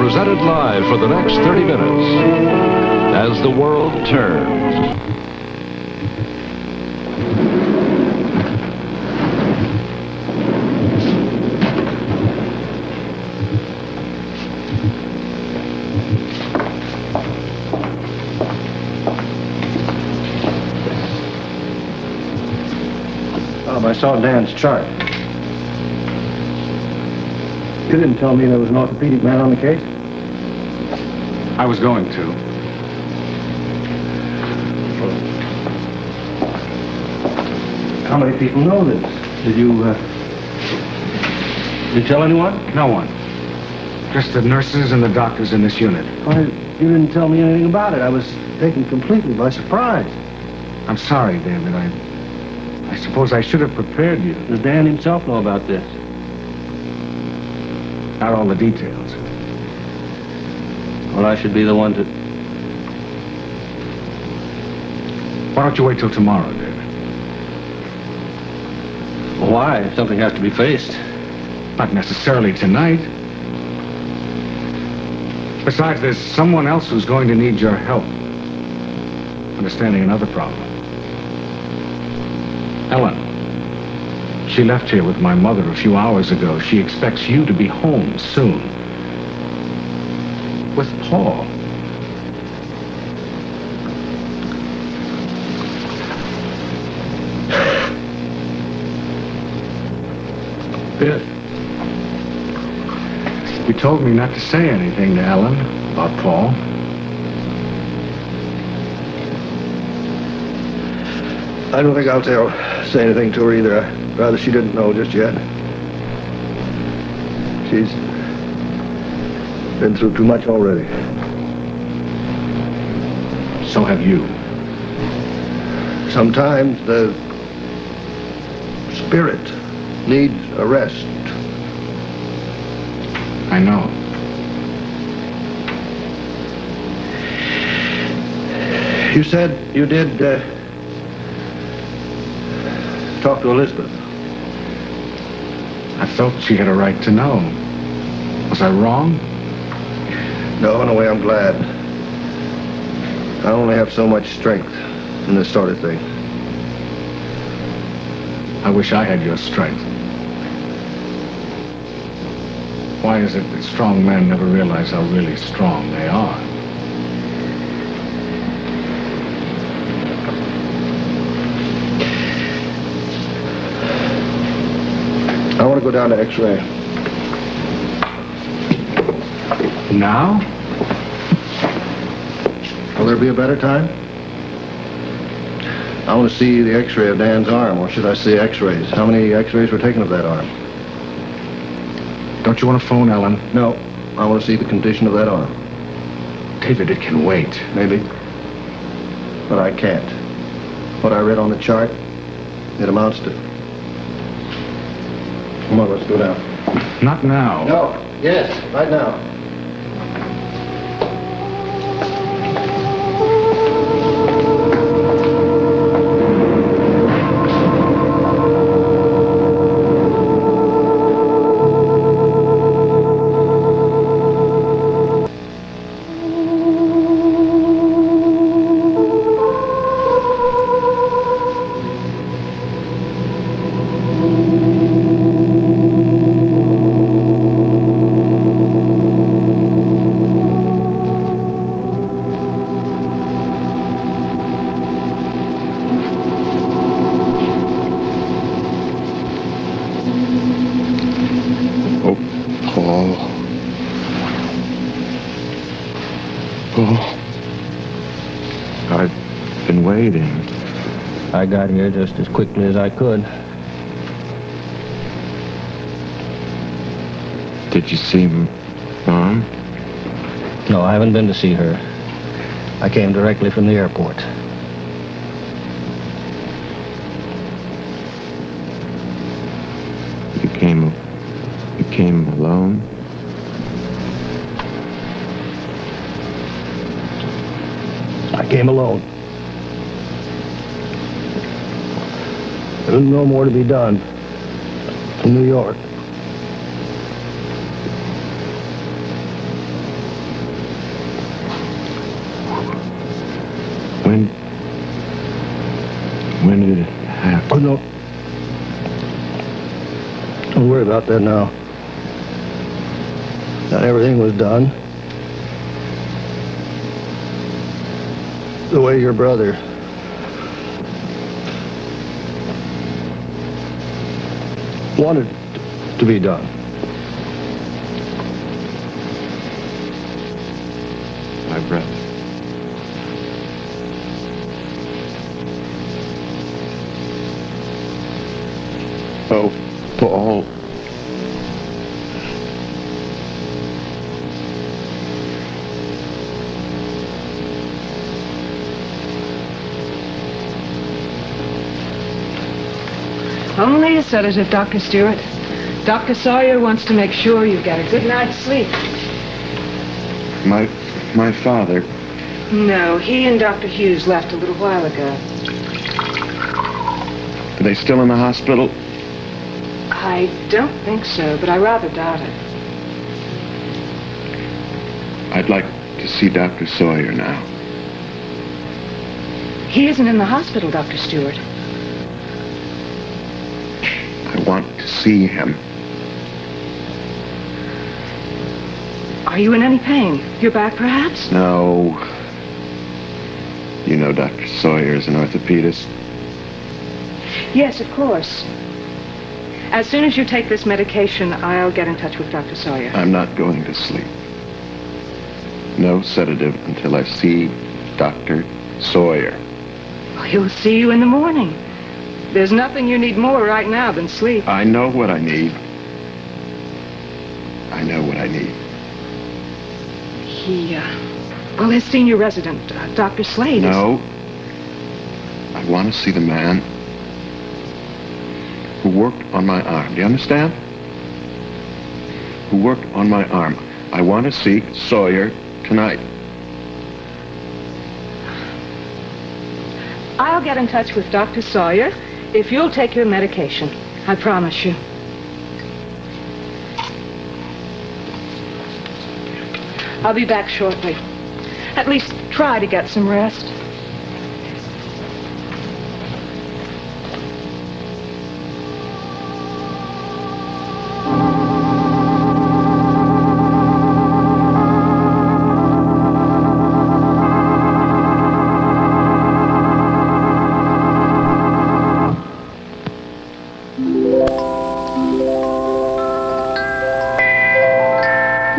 presented live for the next 30 minutes as the world turns. I saw Dan's chart. You didn't tell me there was an orthopedic man on the case? I was going to. How many people know this? Did you tell anyone? No one. Just the nurses and the doctors in this unit. Why, you didn't tell me anything about it. I was taken completely by surprise. I'm sorry, David. I suppose I should have prepared you. Does Dan himself know about this? Not all the details. Well, I should be the one to... Why don't you wait till tomorrow, David? Why? Something has to be faced. Not necessarily tonight. Besides, there's someone else who's going to need your help. Understanding another problem. Ellen. She left here with my mother a few hours ago. She expects you to be home soon. With Paul. Yes. You told me not to say anything to Ellen about Paul. I don't think I'll say anything to her either. I'd rather she didn't know just yet. She's been through too much already. So have you. Sometimes the spirit needs a rest. I know. You said you did talk to Elizabeth. I felt she had a right to know. Was I wrong? No, in a way, I'm glad. I only have so much strength in this sort of thing. I wish I had your strength. Why is it that strong men never realize how really strong they are? I want to go down to X-ray. Now? Will there be a better time? I want to see the X-ray of Dan's arm, or should I see X-rays? How many X-rays were taken of that arm? Don't you want to phone Ellen? No. I want to see the condition of that arm. David, it can wait. Maybe. But I can't. What I read on the chart, it amounts to... Come on, let's go down. Not now. No. Yes, right now. I've been waiting. I got here just as quickly as I could. Did you see Mom? No, I haven't been to see her. I came directly from the airport. You came alone? I came alone. There's no more to be done in New York. about that now. Not everything was done the way your brother wanted to be done. My brother. Oh, Paul. Only a sedative, Dr. Stewart. Dr. Sawyer wants to make sure you get a good night's sleep. My father. No, he and Dr. Hughes left a little while ago. Are they still in the hospital? I don't think so, but I rather doubt it. I'd like to see Dr. Sawyer now. He isn't in the hospital, Dr. Stewart. I want to see him. Are you in any pain? Your back, perhaps? No. You know Dr. Sawyer is an orthopedist. Yes, of course. As soon as you take this medication, I'll get in touch with Dr. Sawyer. I'm not going to sleep. No sedative until I see Dr. Sawyer. Well, he'll see you in the morning. There's nothing you need more right now than sleep. I know what I need. I know what I need. Well, his senior resident, Dr. Slade, No. I want to see the man who worked on my arm. Do you understand? Who worked on my arm. I want to see Sawyer tonight. I'll get in touch with Dr. Sawyer if you'll take your medication. I promise you. I'll be back shortly. At least try to get some rest.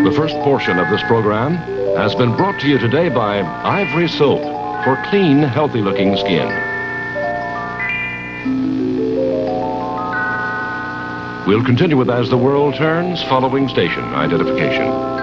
The first portion of this program has been brought to you today by Ivory Soap for clean, healthy-looking skin. We'll continue with As the World Turns following station identification.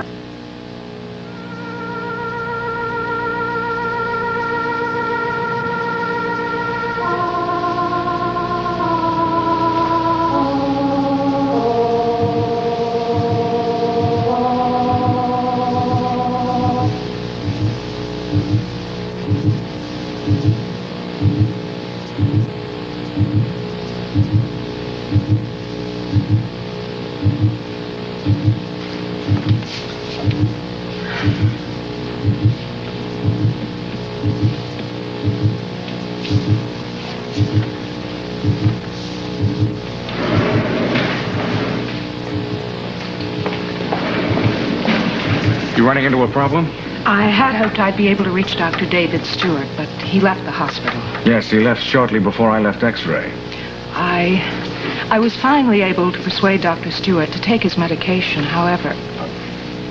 You running into a problem? I had hoped I'd be able to reach Dr. David Stewart, but he left the hospital. Yes, he left shortly before I left X-ray. I was finally able to persuade Dr. Stewart to take his medication. However,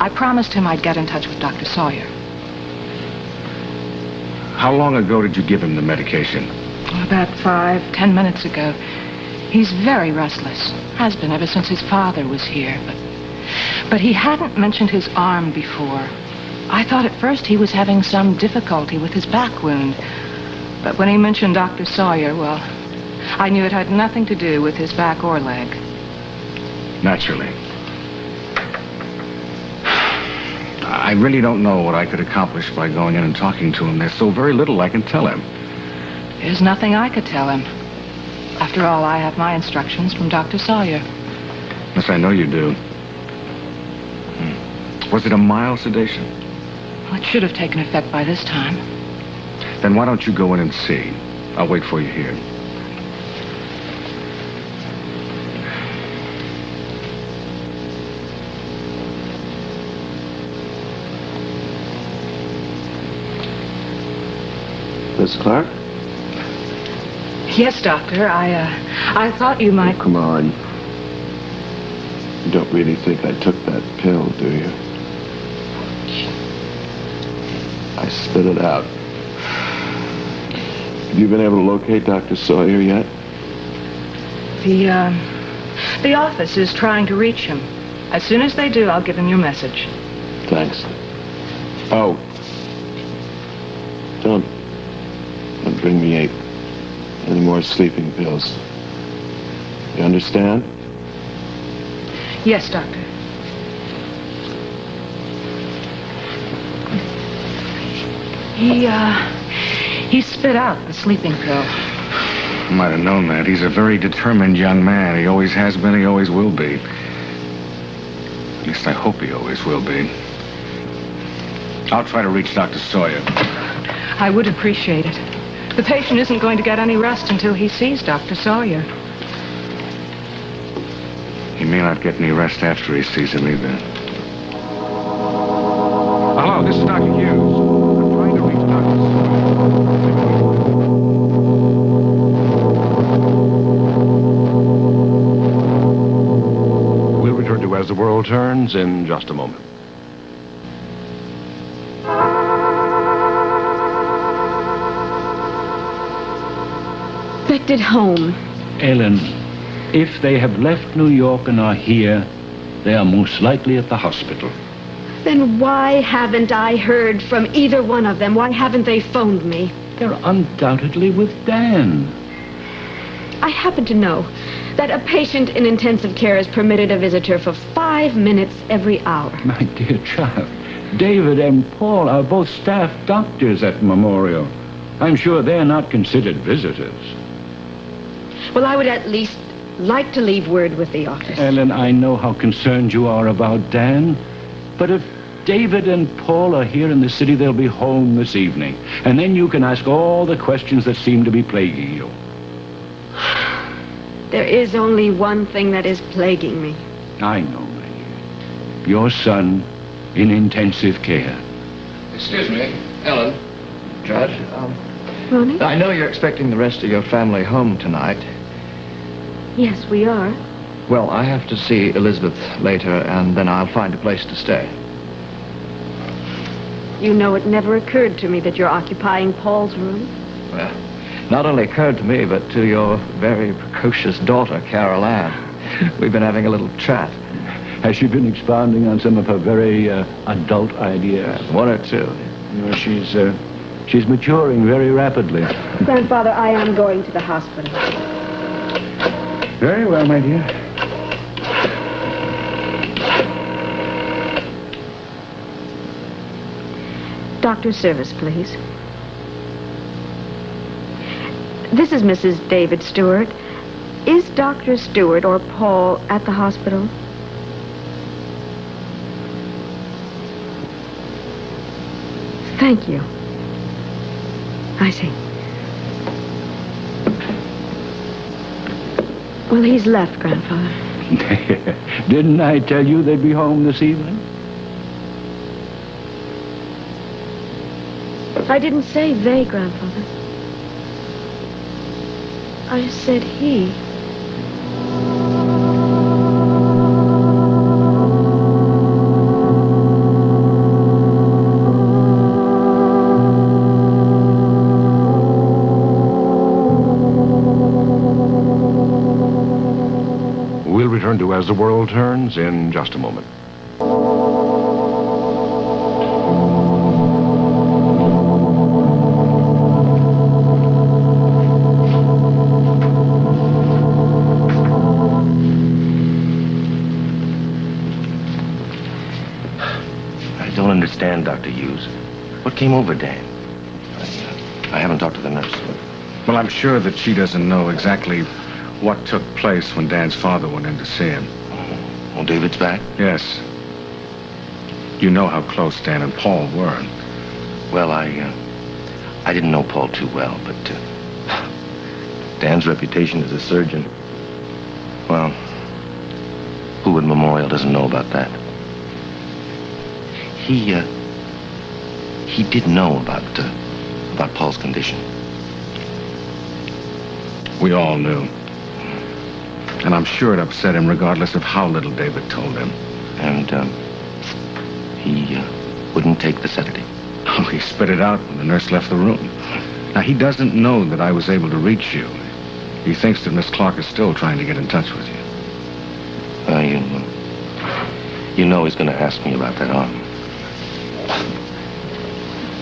I promised him I'd get in touch with Dr. Sawyer. How long ago did you give him the medication? About 5-10 minutes ago. He's very restless. Has been ever since his father was here, but he hadn't mentioned his arm before. I thought at first he was having some difficulty with his back wound. But when he mentioned Dr. Sawyer, well, I knew it had nothing to do with his back or leg. Naturally. I really don't know what I could accomplish by going in and talking to him. There's so very little I can tell him. There's nothing I could tell him. After all, I have my instructions from Dr. Sawyer. Yes, I know you do. Was it a mild sedation? Well, it should have taken effect by this time. Then why don't you go in and see? I'll wait for you here. Miss Clark? Yes, Doctor. I thought you might... Oh, come on. You don't really think I took that pill, do you? I spit it out. Have you been able to locate Dr. Sawyer yet? The office is trying to reach him. As soon as they do, I'll give him your message. Thanks. Oh. Don't bring me any more sleeping pills. You understand? Yes, Doctor. He spit out the sleeping pill. Might have known that. He's a very determined young man. He always has been, he always will be. At least I hope he always will be. I'll try to reach Dr. Sawyer. I would appreciate it. The patient isn't going to get any rest until he sees Dr. Sawyer. He may not get any rest after he sees him either. Hello, this is Dr. Hughes. I'm trying to reach Dr. Sawyer. We'll return to As the World Turns in just a moment. Expected home. Ellen, if they have left New York and are here, they are most likely at the hospital. Then why haven't I heard from either one of them? Why haven't they phoned me? They're undoubtedly with Dan. I happen to know that a patient in intensive care is permitted a visitor for 5 minutes every hour. My dear child, David and Paul are both staff doctors at Memorial. I'm sure they're not considered visitors. Well, I would at least like to leave word with the office. Ellen, I know how concerned you are about Dan, but if David and Paul are here in the city, they'll be home this evening. And then you can ask all the questions that seem to be plaguing you. There is only one thing that is plaguing me. I know, my dear. Your son in intensive care. Excuse me, Ellen. Judge, Ronnie? I know you're expecting the rest of your family home tonight. Yes, we are. Well, I have to see Elizabeth later, and then I'll find a place to stay. You know, it never occurred to me that you're occupying Paul's room. Well, not only occurred to me, but to your very precocious daughter, Carol Ann. We've been having a little chat. Has she been expounding on some of her very adult ideas? One or two. You know, she's maturing very rapidly. Grandfather, I am going to the hospital. Very well, my dear. Doctor's service, please. This is Mrs. David Stewart. Is Dr. Stewart or Paul at the hospital? Thank you. I see. Well, he's left, Grandfather. Didn't I tell you they'd be home this evening? I didn't say they, Grandfather. I said he. We'll return to As the World Turns in just a moment. I don't understand, Dr. Hughes. What came over Dan? I haven't talked to the nurse. Well, I'm sure that she doesn't know exactly what took place when Dan's father went in to see him. Oh, David's back? Yes. You know how close Dan and Paul were. Well, I didn't know Paul too well, but Dan's reputation as a surgeon, well, who at Memorial doesn't know about that? He did know about about Paul's condition. We all knew. And I'm sure it upset him regardless of how little David told him. And, he wouldn't take the sedative. Oh, he spit it out when the nurse left the room. Now, he doesn't know that I was able to reach you. He thinks that Miss Clark is still trying to get in touch with you. You know he's going to ask me about that arm.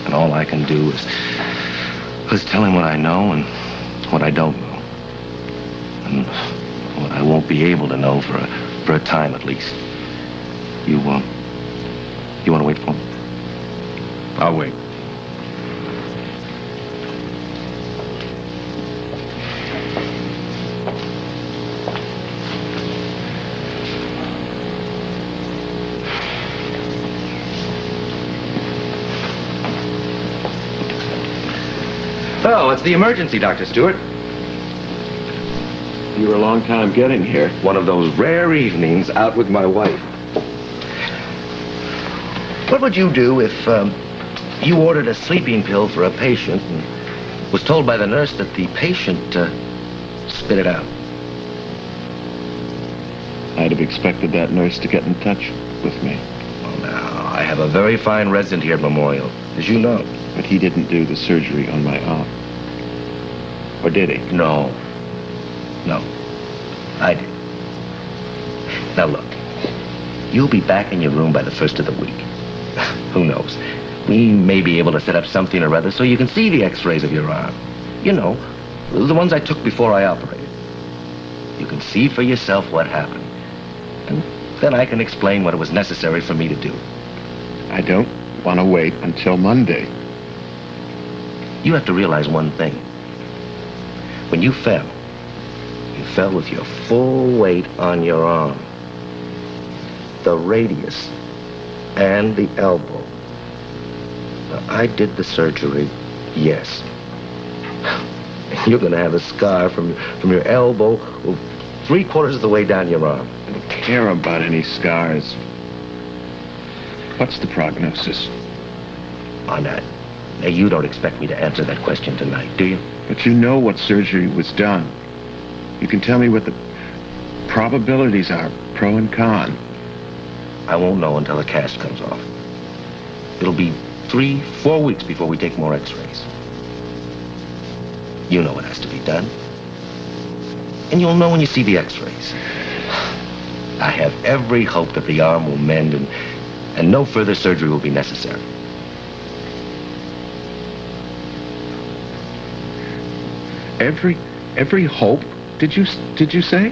And all I can do is tell him what I know and what I don't know. And what I won't be able to know for a time at least. You want to wait for me? I'll wait. Oh, it's the emergency, Dr. Stewart. You were a long time getting here. One of those rare evenings out with my wife. What would you do if you ordered a sleeping pill for a patient and was told by the nurse that the patient spit it out? I'd have expected that nurse to get in touch with me. Well, now, I have a very fine resident here at Memorial, as you know. But he didn't do the surgery on my arm. Or did he? No, I did. Now look, you'll be back in your room by the first of the week. Who knows? We may be able to set up something or other so you can see the x-rays of your arm. You know, the ones I took before I operated. You can see for yourself what happened. And then I can explain what it was necessary for me to do. I don't want to wait until Monday. You have to realize one thing. When you fell with your full weight on your arm, the radius, and the elbow. Now, I did the surgery, yes. You're going to have a scar from your elbow 3/4 of the way down your arm. I don't care about any scars. What's the prognosis? On that. Now, you don't expect me to answer that question tonight, do you? But you know what surgery was done. You can tell me what the probabilities are, pro and con. I won't know until the cast comes off. It'll be 3-4 weeks before we take more x-rays. You know what has to be done. And you'll know when you see the x-rays. I have every hope that the arm will mend and no further surgery will be necessary. Every hope, did you say?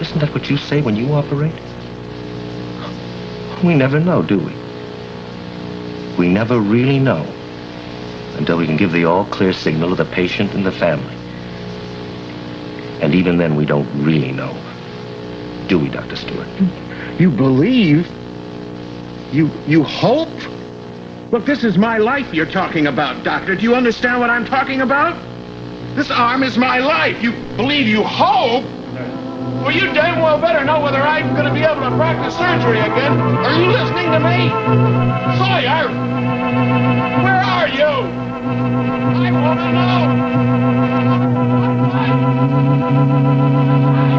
Isn't that what you say when you operate? We never know, do we? We never really know until we can give the all-clear signal to the patient and the family. And even then, we don't really know. Do we, Dr. Stewart? You believe? You hope? Look, this is my life you're talking about, Doctor. Do you understand what I'm talking about? This arm is my life. You believe you hope? Well, you damn well better know whether I'm going to be able to practice surgery again. Are you listening to me? Sawyer! Where are you? I want to know!